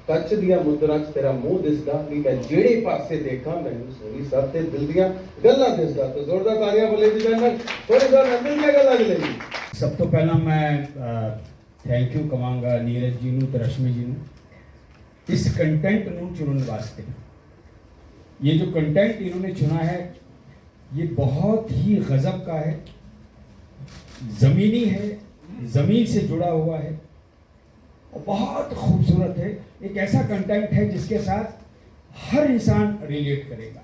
ਕੱਚ ਦੀਆਂ ਮੁਦਰਾ 'ਚ ਤੇਰਾ ਮੂੰਹ ਦਿਸਦਾ ਵੀ ਮੈਂ ਜਿਹੜੇ ਪਾਸੇ ਦੇਖਾਂ ਮੈਨੂੰ ਸੋਹਣੀ ਸਭ ਤੇ ਦਿਲ ਦੀਆਂ ਗੱਲਾਂ ਦਿਸਦਾ। तो जोरदार तालियां बोले जी जन्नत थोड़ी जोर में दिल ਦੀਆਂ ਗੱਲਾਂ ਮਿਲੇਗੀ। ਸਭ ਤੋਂ ਪਹਿਲਾਂ ਮੈਂ ਥੈਂਕ ਯੂ ਕਵਾਂਗਾ ਨੀਰਜ ਜੀ ਨੂੰ ਤੇ ਰਸ਼ਮੀ ਜੀ ਨੂੰ इस कंटेंट ਨੂੰ चुनने वास्ते। ये जो कंटेंट इन्होंने चुना है ये बहुत ही गजब का है, ज़मीनी है, ज़मीन से जुड़ा हुआ है और बहुत खूबसूरत है। एक ऐसा कंटेंट है जिसके साथ हर इंसान रिलेट करेगा।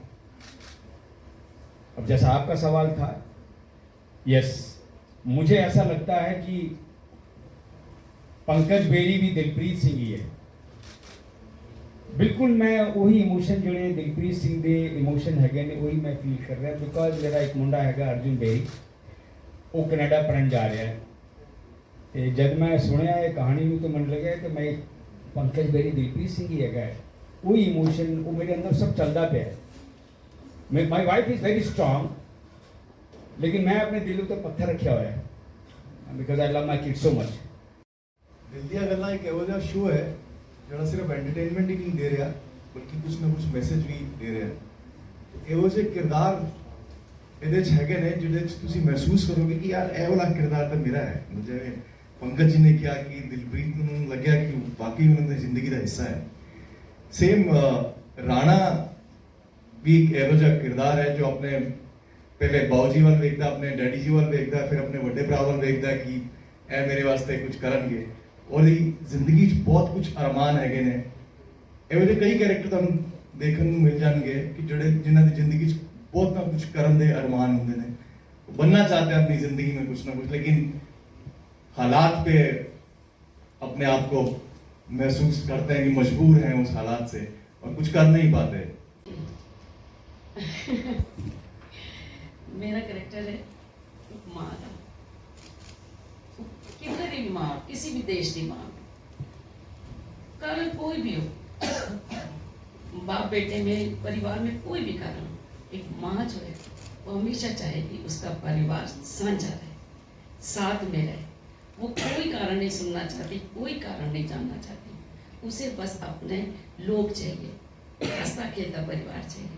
अब जैसा आपका सवाल था, यस, मुझे ऐसा लगता है कि पंकज बेरी भी दिलप्रीत सिंह ही है। बिल्कुल मैं वही इमोशन जोड़े दिलप्रीत सिंह दे इमोशन है ने वही मैं फील कर रहा बिकॉज मेरा एक मुंडा है अर्जुन बेरी, वो कनाडा पढ़न जा रहा है। तो जब मैं सुनिया ये कहानी में तो मन लगे कि मैं पंकज बेरी दिलप्रीत सिंह ही है, वही इमोशन वो मेरे अंदर सब चलता पे है। My wife is very strong, लेकिन मैं अपने दिल पर पत्थर रखा हुआ है because I love my kid so much. दिल दियां गल्लां एक ਇਹੋ ਜਿਹਾ ਸ਼ੋ ਹੈ ਜਿਹੜਾ ਸਿਰਫ ਐਂਟਰਟੇਨਮੈਂਟ ਹੀ ਨਹੀਂ ਦੇ ਰਿਹਾ ਬਲਕਿ ਕੁਝ ਨਾ ਕੁਝ ਮੈਸੇਜ ਵੀ ਦੇ ਰਿਹਾ। ਇਹੋ ਜਿਹੇ ਕਿਰਦਾਰ ਇਹਦੇ 'ਚ ਹੈਗੇ ਨੇ ਜਿਹਦੇ 'ਚ ਤੁਸੀਂ ਮਹਿਸੂਸ ਕਰੋਗੇ ਕਿ ਯਾਰ ਇਹ ਵਾਲਾ ਕਿਰਦਾਰ ਤਾਂ ਮੇਰਾ ਹੈ। ਜਿਵੇਂ ਪੰਕਜ ਜੀ ਨੇ ਕਿਹਾ ਕਿ ਦਿਲਪ੍ਰੀਤ ਨੂੰ ਲੱਗਿਆ ਕਿ ਵਾਕਈ ਉਹਨਾਂ ਦੀ ਜ਼ਿੰਦਗੀ ਦਾ ਹਿੱਸਾ ਹੈ। ਸੇਮ ਰਾਣਾ ਵੀ ਇੱਕ ਇਹੋ ਜਿਹਾ ਕਿਰਦਾਰ ਹੈ ਜੋ ਆਪਣੇ ਪਹਿਲੇ ਬਾਊ ਜੀ ਵੱਲ ਵੇਖਦਾ, ਆਪਣੇ ਡੈਡੀ ਜੀ ਵੱਲ ਵੇਖਦਾ, ਫਿਰ ਆਪਣੇ ਵੱਡੇ ਭਰਾ ਵੱਲ ਵੇਖਦਾ ਕਿ ਇਹ ਮੇਰੇ ਵਾਸਤੇ ਕੁਝ ਕਰਨਗੇ। ਉਹਦੀ ਜ਼ਿੰਦਗੀ 'ਚ ਬਹੁਤ ਕੁਝ ਅਰਮਾਨ ਹੈਗੇ ਨੇ। ਇਹੋ ਜਿਹੇ ਕਈ ਕੈਰੈਕਟਰ ਤੁਹਾਨੂੰ ਦੇਖਣ ਨੂੰ ਮਿਲ ਜਾਣਗੇ ਕਿ ਜਿਨ੍ਹਾਂ ਦੀ ਜ਼ਿੰਦਗੀ 'ਚ बहुत ना कुछ करन दे अरमान होंगे ने, बनना चाहते हैं अपनी जिंदगी में कुछ ना कुछ, लेकिन हालात पे अपने आप को महसूस करते हैं कि मजबूर हैं उस हालात से और कुछ कर नहीं पाते। मेरा कैरेक्टर है माँ का, किधर भी माँ, किसी भी देश की माँ, कारण कोई भी हो, बाप बेटे में, परिवार में कोई भी कारण, एक माँ जो है वो हमेशा चाहेगी उसका परिवार साझा रहे, साथ में रहे। वो कोई कारण नहीं सुनना चाहती, कोई कारण नहीं जानना चाहती, उसे बस अपने लोग चाहिए, हंसता खेलता परिवार चाहिए।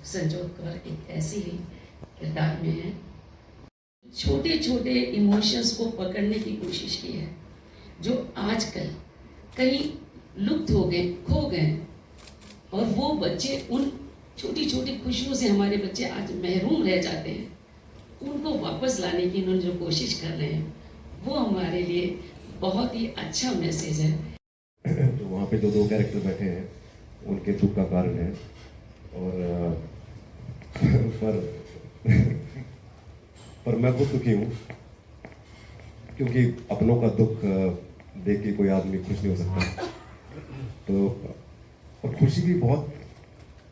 संजोग कौर एक ऐसी ही किरदार में है, छोटे छोटे इमोशंस को पकड़ने की कोशिश की है जो आजकल कहीं लुप्त हो गए, खो गए, और वो बच्चे उन छोटी छोटी खुशियों से हमारे बच्चे आज महरूम रह जाते हैं, उनको वापस लाने की इन्होंने जो कोशिश कर रहे हैं वो हमारे लिए बहुत ही अच्छा मैसेज है। तो वहाँ पे जो दो कैरेक्टर बैठे हैं उनके दुख का कारण है, और पर मैं खुद दुखी हूँ क्योंकि अपनों का दुख देख के कोई आदमी खुश नहीं हो सकता। तो और खुशी भी बहुत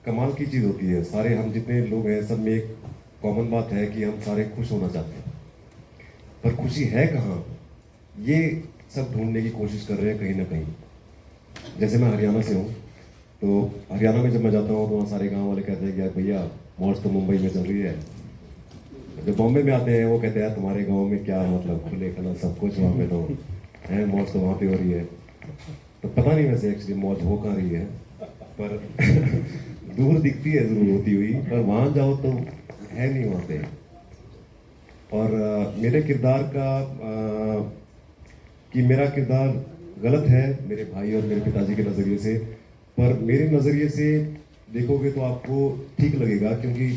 कमाल की चीज़ होती है। सारे हम जितने लोग हैं सब में एक कॉमन बात है कि हम सारे खुश होना चाहते हैं, पर खुशी है कहाँ ये सब ढूंढने की कोशिश कर रहे हैं कहीं ना कहीं। जैसे मैं हरियाणा से हूँ, तो हरियाणा में जब मैं जाता हूँ तो वहाँ सारे गांव वाले कहते हैं कि यार भैया मौज तो मुंबई में चल रही है। जब बॉम्बे में आते हैं वो कहते हैं तुम्हारे गाँव में क्या मतलब खुले खला सब कुछ, वहाँ पे तो है मौज तो वहाँ पे हो रही है। तो पता नहीं वैसे एक्चुअली मौज हो कहाँ रही है, पर दूर दिखती है जरूर होती हुई, पर वहाँ जाओ तो है नहीं वहाँ पे। और मेरे किरदार का कि मेरा किरदार गलत है मेरे भाई और मेरे पिताजी के नज़रिए से, पर मेरे नज़रिए से देखोगे तो आपको ठीक लगेगा, क्योंकि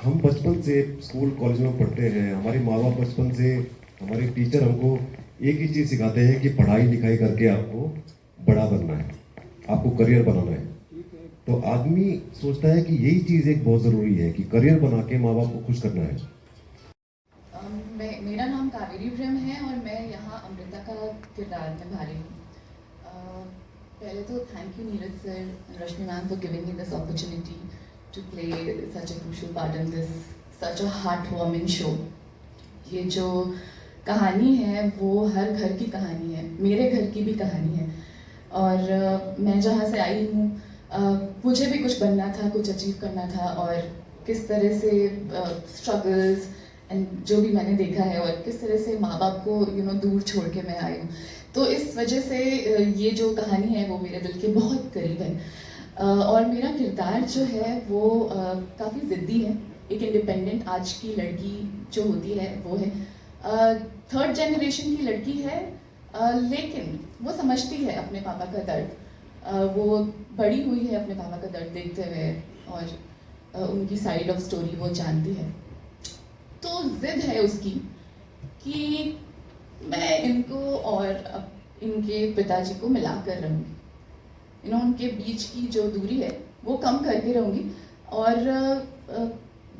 हम बचपन से स्कूल कॉलेज में पढ़ते हैं, हमारे माँ बाप बचपन से हमारे टीचर हमको एक ही चीज़ सिखाते हैं कि पढ़ाई लिखाई करके आपको बड़ा बनना है, आपको करियर बनाना है। तो आदमी सोचता है कि यही चीज़ एक बहुत ज़रूरी है कि करियर बना के माँ बाप को खुश करना है। मेरा नाम कावेरी प्रेम है और मैं यहाँ अमृता का किरदार निभा रही हूँ। पहले तो thank you Neeraj sir, Rashmi ma'am for giving me this opportunity to play such a crucial part in this such a heart warming show. ये जो कहानी है वो हर घर की कहानी है, मेरे घर की भी कहानी है। और मैं जहाँ से आई हूँ मुझे भी कुछ बनना था, कुछ अचीव करना था, और किस तरह से स्ट्रगल्स एंड जो भी मैंने देखा है और किस तरह से माँ बाप को दूर छोड़ के मैं आई हूँ, तो इस वजह से ये जो कहानी है वो मेरे दिल के बहुत करीब है। और मेरा किरदार जो है वो काफ़ी ज़िद्दी है, एक इंडिपेंडेंट आज की लड़की जो होती है वो है, थर्ड जनरेशन की लड़की है, लेकिन वो समझती है अपने पापा का दर्द, वो बड़ी हुई है अपने पापा का दर्द देखते हुए और उनकी साइड ऑफ स्टोरी वो जानती है। तो जिद है उसकी कि मैं इनको और इनके पिताजी को मिला कर रहूँगी, उनके बीच की जो दूरी है वो कम करके रहूँगी। और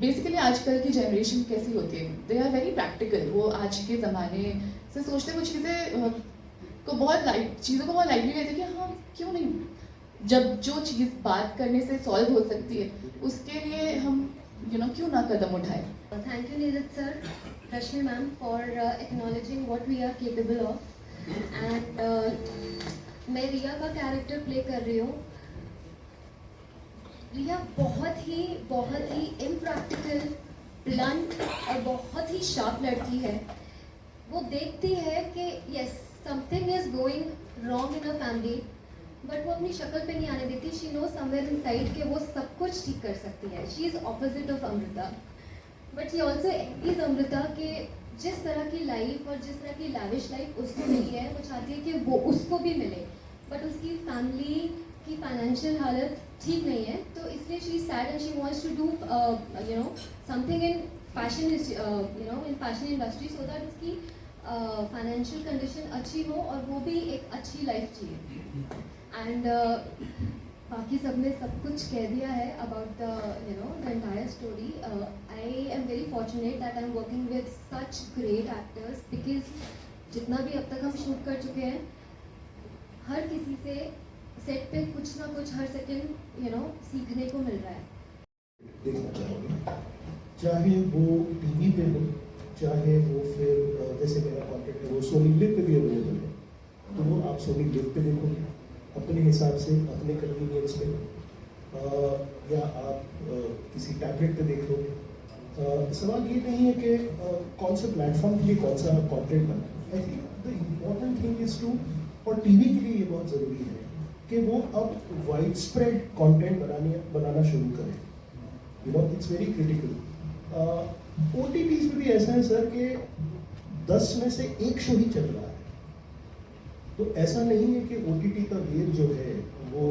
बेसिकली आजकल की जनरेशन कैसी होती है, दे आर वेरी प्रैक्टिकल, वो आज के ज़माने से सोचते वो चीज़ें को बहुत चीज़ों को बहुत लाइटली लेते कि हाँ क्यों नहीं, जब जो चीज़ बात करने से सॉल्व हो सकती है उसके लिए हम क्यों ना कदम उठाएं। Thank you, Neeraj sir, Rashmi ma'am, for acknowledging what we are capable of. And मैं रिया का कैरेक्टर प्ले कर रही हूँ। रिया बहुत ही इम्प्रैक्टिकल, ब्लंट और बहुत ही शार्प लड़की है। वो देखती है कि yes something is going wrong in a family, but वो अपनी शक्ल पे नहीं आने देती। शी नो समवेयर इनसाइड कि वो सब कुछ ठीक कर सकती है। She is opposite of Amrita, but she also is Amrita के जिस तरह की लाइफ और जिस तरह की लैविश लाइफ उसको मिली है, वो चाहती है कि वो उसको भी मिले, बट उसकी फैमिली की फाइनेंशियल हालत ठीक नहीं है, तो इसलिए she is sad and she wants to do something in fashion in fashion industry so that उसकी फाइनेंशियल कंडीशन अच्छी हो और वो भी एक अच्छी लाइफ जिए। एंड बाकी सब ने सब कुछ कह दिया है about the entire story. I am very fortunate that I am working with such great actors, because जितना भी अब तक हम शूट कर चुके हैं, हर किसी से सेट पे कुछ ना कुछ हर सेकंड सीखने को मिल रहा है। देखना चाहोगे, चाहे वो टीवी पे हो, चाहे वो फिर जैसे मेरा कॉन्टेंट है वो सोनी लिव पे भी अवेलेबल है, तो वो आप सोनी लिव पे देखोगे अपने हिसाब से, अपने कन्वीनियंस पे, या आप किसी टैबलेट पे देख लोगे। सवाल ये नहीं है कि कौन से प्लेटफॉर्म के लिए कौन सा कॉन्टेंट बना। I think the important thing is to, और टीवी के लिए ये बहुत ज़रूरी है कि वो अब वाइड स्प्रेड कॉन्टेंट बनाना शुरू करें। It's very critical. OTTs में भी ऐसा है सर कि 10 में से एक शो ही चल रहा है, तो ऐसा नहीं है कि OTT का वेव जो है वो,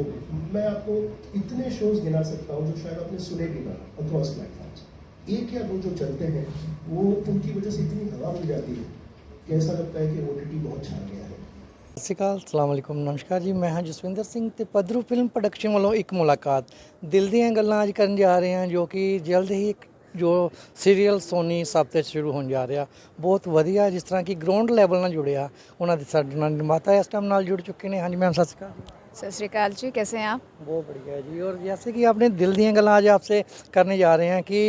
मैं आपको इतने शोज गिना सकता हूँ जो शायद आपने सुने भी ना अक्रॉस प्लेटफॉर्म्स, एक या दो जो चलते हैं वो उनकी वजह से इतनी हवा मिल जाती है कि ऐसा लगता है कि OTT बहुत छा गया है। ਸਤਿ ਸ਼੍ਰੀ ਅਕਾਲ, ਅਸਲਾਮ ਵਾਲੇਕੁਮ, ਨਮਸਕਾਰ ਜੀ। ਮੈਂ ਹਾਂ ਜਸਵਿੰਦਰ ਸਿੰਘ ਤੇ ਪੱਧਰੂ ਫਿਲਮ ਪ੍ਰੋਡਕਸ਼ਨ ਵੱਲੋਂ ਇੱਕ ਮੁਲਾਕਾਤ ਦਿਲ ਦੀਆਂ ਗੱਲਾਂ ਅੱਜ ਕਰਨ ਜਾ ਰਹੇ ਹਾਂ, ਜੋ ਕਿ ਜਲਦ ਹੀ ਇੱਕ ਜੋ ਸੀਰੀਅਲ ਸੋਨੀ ਸਬ 'ਤੇ ਸ਼ੁਰੂ ਹੋਣ ਜਾ ਰਿਹਾ। ਬਹੁਤ ਵਧੀਆ, ਜਿਸ ਤਰ੍ਹਾਂ ਕਿ ਗਰਾਊਂਡ ਲੈਵਲ ਨਾਲ ਜੁੜਿਆ, ਉਹਨਾਂ ਦੇ ਸਾਡੇ ਨਾਲ ਨਿਰਮਾਤਾ ਇਸ ਟਾਈਮ ਨਾਲ जुड़ चुके हैं। हाँ जी मैम, सत श्री अकाल। सत श्री अकाल जी, कैसे हैं आप? बहुत बढ़िया जी। और जैसे कि आपने दिल दी गल्लां आज आपसे करने जा रहे हैं कि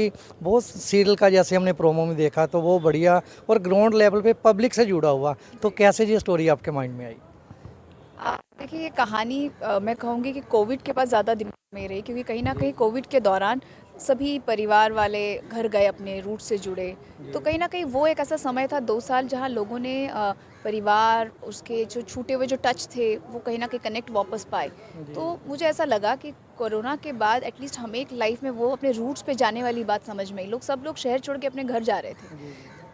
बहुत सीरियल का जैसे हमने प्रोमो में देखा तो वो बढ़िया और ग्राउंड लेवल पे पब्लिक से जुड़ा हुआ, तो कैसे ये स्टोरी आपके माइंड में आई? देखिए, ये कहानी मैं कहूँगी कि कोविड के बाद ज़्यादा दिमाग में रही, क्योंकि कहीं ना कहीं कोविड के दौरान सभी परिवार वाले घर गए, अपने रूट से जुड़े, तो कहीं ना कहीं वो एक ऐसा समय था 2 साल जहाँ लोगों ने परिवार, उसके जो छूटे हुए जो टच थे वो कहीं ना कहीं कनेक्ट वापस पाए। तो मुझे ऐसा लगा कि कोरोना के बाद एटलीस्ट हमें एक लाइफ में वो अपने रूट्स पे जाने वाली बात समझ में आई। सब लोग शहर छोड़ के अपने घर जा रहे थे,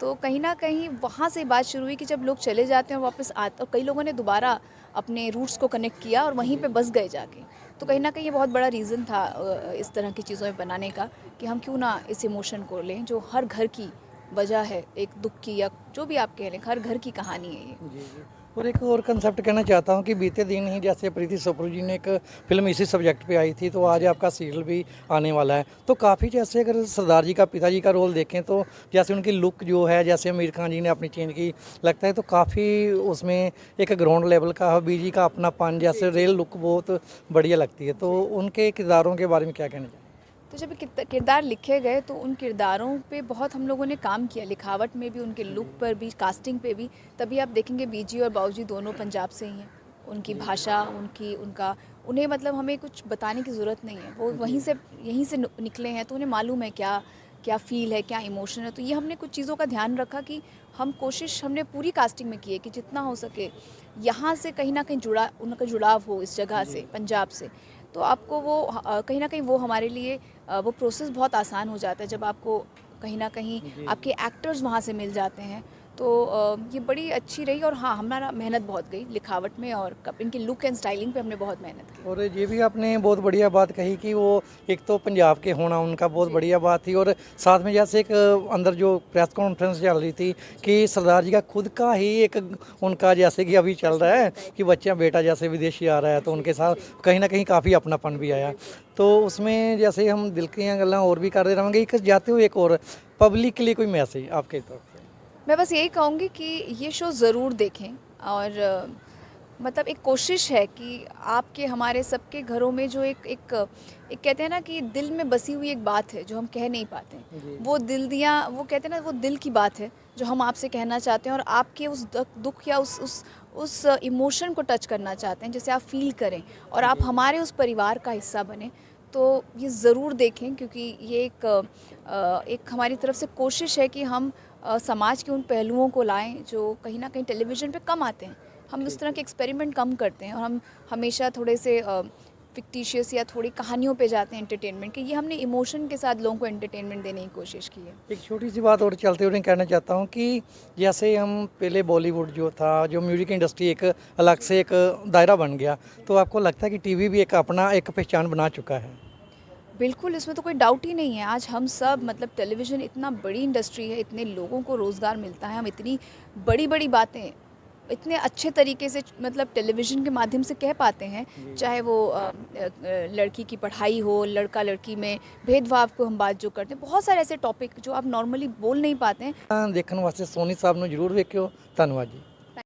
तो कहीं ना कहीं वहाँ से बात शुरू हुई कि जब लोग चले जाते हैं और वापस आते, और कई लोगों ने दोबारा अपने रूट्स को कनेक्ट किया और वहीं पे बस गए जाके। तो कहीं ना कहीं ये बहुत बड़ा रीज़न था इस तरह की चीज़ों में बनाने का, कि हम क्यों ना इस इमोशन को लें जो हर घर की वजह है, एक दुख की या जो भी आप कह रहे हैं, हर घर की कहानी है ये। जी जी। और एक और कंसेप्ट कहना चाहता हूँ कि बीते दिन ही जैसे प्रीति सप्रू जी ने एक फिल्म इसी सब्जेक्ट पे आई थी, तो आज आपका सीरियल भी आने वाला है। तो काफ़ी जैसे अगर सरदार जी का पिताजी का रोल देखें तो जैसे उनकी लुक जो है, जैसे आमिर खान जी ने अपनी चेंज की लगता है, तो काफ़ी उसमें एक ग्राउंड लेवल का बीजी का अपनापन, जैसे रियल लुक बहुत बढ़िया लगती है। तो उनके किरदारों के बारे में क्या कहना चाहिए? तो जब किरदार लिखे गए तो उन किरदारों पे बहुत हम लोगों ने काम किया, लिखावट में भी, उनके लुक पर भी, कास्टिंग पे भी। तभी आप देखेंगे बीजी और बाऊजी दोनों पंजाब से ही हैं। उनकी भाषा, उन्हें मतलब हमें कुछ बताने की ज़रूरत नहीं है, वो वहीं से यहीं से निकले हैं, तो उन्हें मालूम है क्या क्या फील है, क्या इमोशन है। तो ये हमने कुछ चीज़ों का ध्यान रखा कि हमने पूरी कास्टिंग में की है कि जितना हो सके यहाँ से कहीं ना कहीं उनका जुड़ाव हो इस जगह से, पंजाब से। तो आपको वो कहीं ना कहीं वो हमारे लिए वो प्रोसेस बहुत आसान हो जाता है जब आपको कहीं ना कहीं आपके एक्टर्स वहाँ से मिल जाते हैं। तो ये बड़ी अच्छी रही। और हाँ, हमारा मेहनत बहुत गई लिखावट में और इनकी लुक एंड स्टाइलिंग पे हमने बहुत मेहनत की। और ये भी आपने बहुत बढ़िया बात कही कि वो एक तो पंजाब के होना उनका बहुत बढ़िया बात थी, और साथ में जैसे एक अंदर जो प्रेस कॉन्फ्रेंस चल रही थी कि सरदार जी का खुद का ही एक उनका जैसे कि अभी चल रहा है कि बच्चा बेटा जैसे विदेशी आ रहा है तो उनके साथ कहीं ना कहीं काफ़ी अपनापन भी आया। तो उसमें जैसे हम दिल की गल्लां और भी करते रहेंगे, एक जाते हुए एक और पब्लिक के लिए कोई मैसेज आपके तरफ से? मैं बस यही कहूँगी कि ये शो ज़रूर देखें। और मतलब एक कोशिश है कि आपके हमारे सबके घरों में जो एक कहते हैं ना कि दिल में बसी हुई एक बात है जो हम कह नहीं पाते, वो वो कहते हैं ना, वो दिल की बात है जो हम आपसे कहना चाहते हैं और आपके उस दुख या उस इमोशन को टच करना चाहते हैं, जिसे आप फील करें और आप हमारे उस परिवार का हिस्सा बने। तो ये ज़रूर देखें, क्योंकि ये एक हमारी तरफ से कोशिश है कि हम समाज के उन पहलुओं को लाएं जो कहीं ना कहीं टेलीविज़न पे कम आते हैं। हम इस तरह के एक्सपेरिमेंट कम करते हैं और हम हमेशा थोड़े से फिक्टिशियस या थोड़ी कहानियों पे जाते हैं एंटरटेनमेंट के। ये हमने इमोशन के साथ लोगों को एंटरटेनमेंट देने की कोशिश की है। एक छोटी सी बात और चलते हुए कहना चाहता हूँ कि जैसे हम पहले बॉलीवुड जो था, जो म्यूजिक इंडस्ट्री एक अलग से एक दायरा बन गया, तो आपको लगता है कि टीवी भी एक अपना एक पहचान बना चुका है? बिल्कुल, इसमें तो कोई डाउट ही नहीं है। आज हम सब मतलब टेलीविज़न इतना बड़ी इंडस्ट्री है, इतने लोगों को रोज़गार मिलता है, हम इतनी बड़ी बातें इतने अच्छे तरीके से मतलब टेलीविज़न के माध्यम से कह पाते हैं, चाहे वो लड़की की पढ़ाई हो, लड़का लड़की में भेदभाव को हम बात जो करते हैं, बहुत सारे ऐसे टॉपिक जो आप नॉर्मली बोल नहीं पाते हैं। देखने वास्ते सोनी साहब ਨੂੰ जरूर वेखियो। धन्यवाद जी।